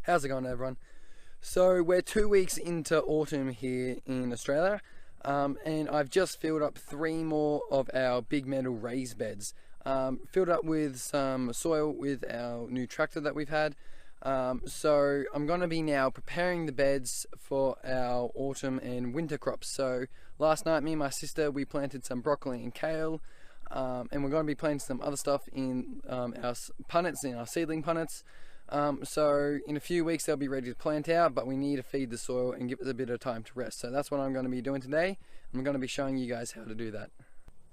How's it going, everyone? So we're 2 weeks into autumn here in Australia, and I've just filled up 3 more of our big metal raised beds. Filled up with some soil with our new tractor that we've had. So I'm going to be now preparing the beds for our autumn and winter crops. So last night, me and my sister, we planted some broccoli and kale, and we're going to be planting some other stuff in our punnets, in our seedling punnets. So in a few weeks they'll be ready to plant out, but we need to feed the soil and give it a bit of time to rest. So that's what I'm going to be doing today. I'm going to be showing you guys how to do that.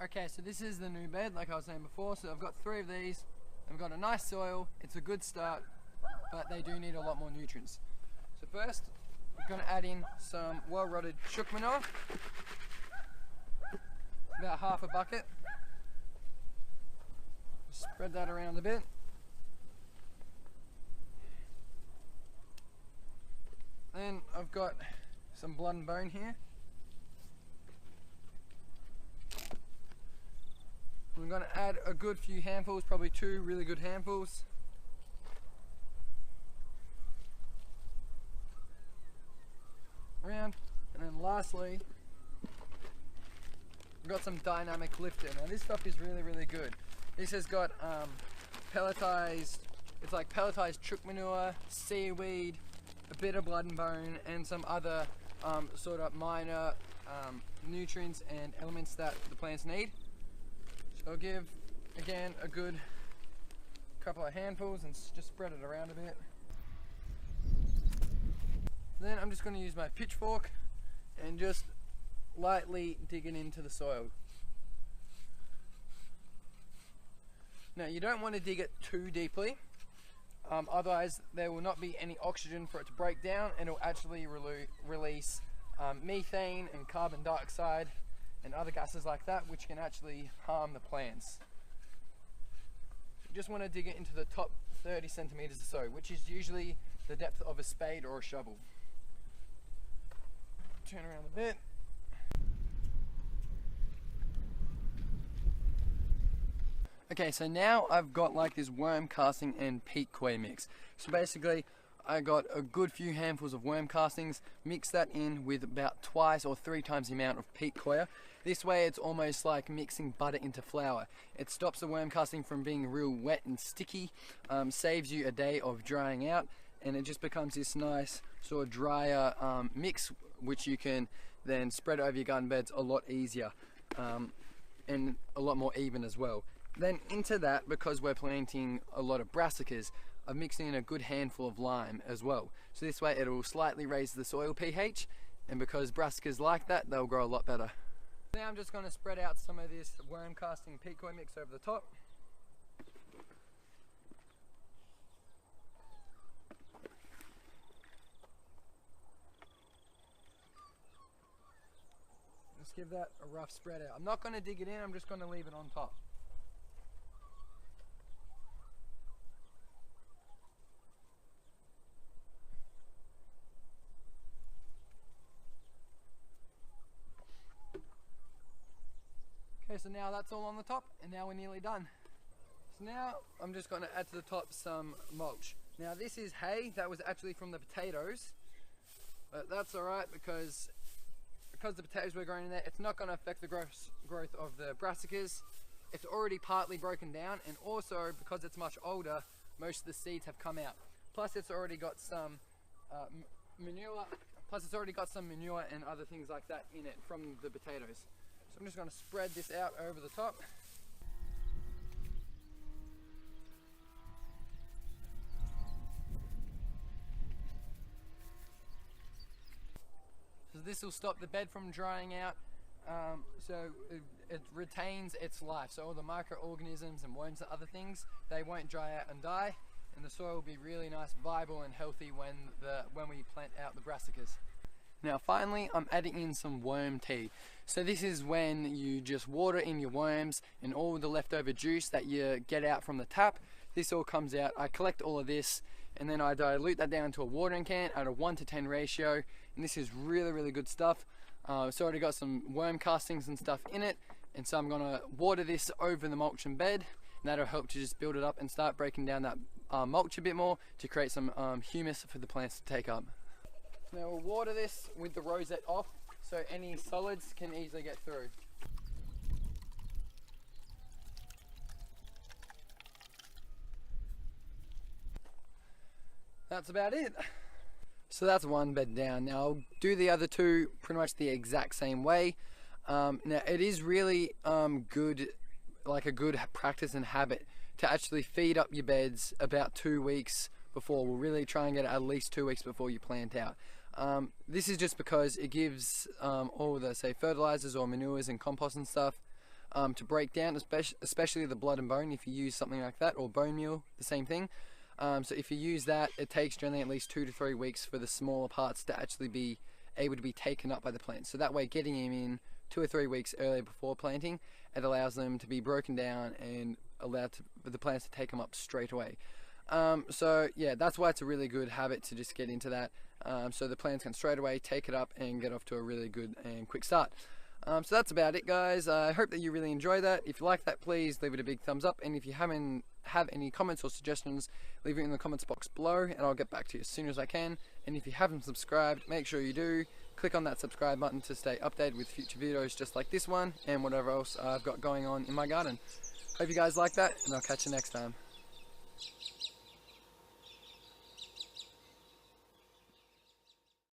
Okay, so this is the new bed, like I was saying before. So I've got 3 of these. I've got a nice soil. It's a good start, but they do need a lot more nutrients. So first, I'm going to add in some well-rotted chook manure, about half a bucket. Spread that around a bit. Then I've got some blood and bone here. I'm going to add a good few handfuls, probably 2 really good handfuls. Around. And then lastly, I've got some dynamic lifter. Now this stuff is really good. This has got pelletized, it's like pelletized chook manure, seaweed, a bit of blood and bone, and some other sort of minor nutrients and elements that the plants need. So I'll give, again, a good couple of handfuls and just spread it around a bit. Then I'm just going to use my pitchfork and just lightly dig it into the soil. Now you don't want to dig it too deeply. Otherwise there will not be any oxygen for it to break down, and it will actually release methane and carbon dioxide and other gases like that, which can actually harm the plants. You just want to dig it into the top 30 centimeters or so, which is usually the depth of a spade or a shovel. Turn around a bit. Okay, so now I've got like this worm casting and peat coir mix. So basically, I got a good few handfuls of worm castings, mix that in with about 2 or 3 times the amount of peat coir. This way it's almost like mixing butter into flour. It stops the worm casting from being real wet and sticky, saves you a day of drying out, and it just becomes this nice sort of drier mix, which you can then spread over your garden beds a lot easier, and a lot more even as well. Then into that, because we're planting a lot of brassicas, I've mixed in a good handful of lime as well. So this way it will slightly raise the soil pH, and because brassicas like that, they'll grow a lot better. Now I'm just going to spread out some of this worm casting peat coir mix over the top. Just give that a rough spread out. I'm not going to dig it in, I'm just going to leave it on top. Okay, so now that's all on the top, and now we're nearly done. So now I'm just going to add to the top some mulch. Now this is hay that was actually from the potatoes, but that's alright because the potatoes were growing in there, it's not going to affect the growth of the brassicas. It's already partly broken down, and also because it's much older, most of the seeds have come out. Plus it's already got some manure. Plus it's already got some manure and other things like that in it from the potatoes. So I'm just going to spread this out over the top. So this will stop the bed from drying out, so it retains its life. So all the microorganisms and worms and other things, they won't dry out and die, and the soil will be really nice, viable and healthy when we plant out the brassicas. Now finally, I'm adding in some worm tea. So this is when you just water in your worms and all the leftover juice that you get out from the tap. This all comes out. I collect all of this and then I dilute that down to a watering can at a 1:10 ratio. And this is really good stuff. It's already got some worm castings and stuff in it. And so I'm gonna water this over the mulch and bed, and that'll help to just build it up and start breaking down that mulch a bit more to create some humus for the plants to take up. Now we'll water this with the rosette off so any solids can easily get through. That's about it. So that's one bed down. Now I'll do the other two pretty much the exact same way. Now it is really good, like a good practice and habit to actually feed up your beds about 2 weeks before. We'll really try and get it at least 2 weeks before you plant out. This is just because it gives all the, say, fertilizers or manures and compost and stuff to break down, especially the blood and bone if you use something like that, or bone meal, the same thing. So if you use that, it takes generally at least 2 to 3 weeks for the smaller parts to actually be able to be taken up by the plants. So that way, getting them in 2 or 3 weeks earlier before planting, it allows them to be broken down and allowed for the plants to take them up straight away. So yeah, that's why it's a really good habit to just get into that. So the plants can straight away take it up and get off to a really good and quick start. So that's about it, guys. I hope that you really enjoy that. If you like that, please leave it a big thumbs up, and if you have any comments or suggestions, leave it in the comments box below and I'll get back to you as soon as I can. And if you haven't subscribed, make sure you do. Click on that subscribe button to stay updated with future videos just like this one and whatever else I've got going on in my garden. Hope you guys like that, and I'll catch you next time.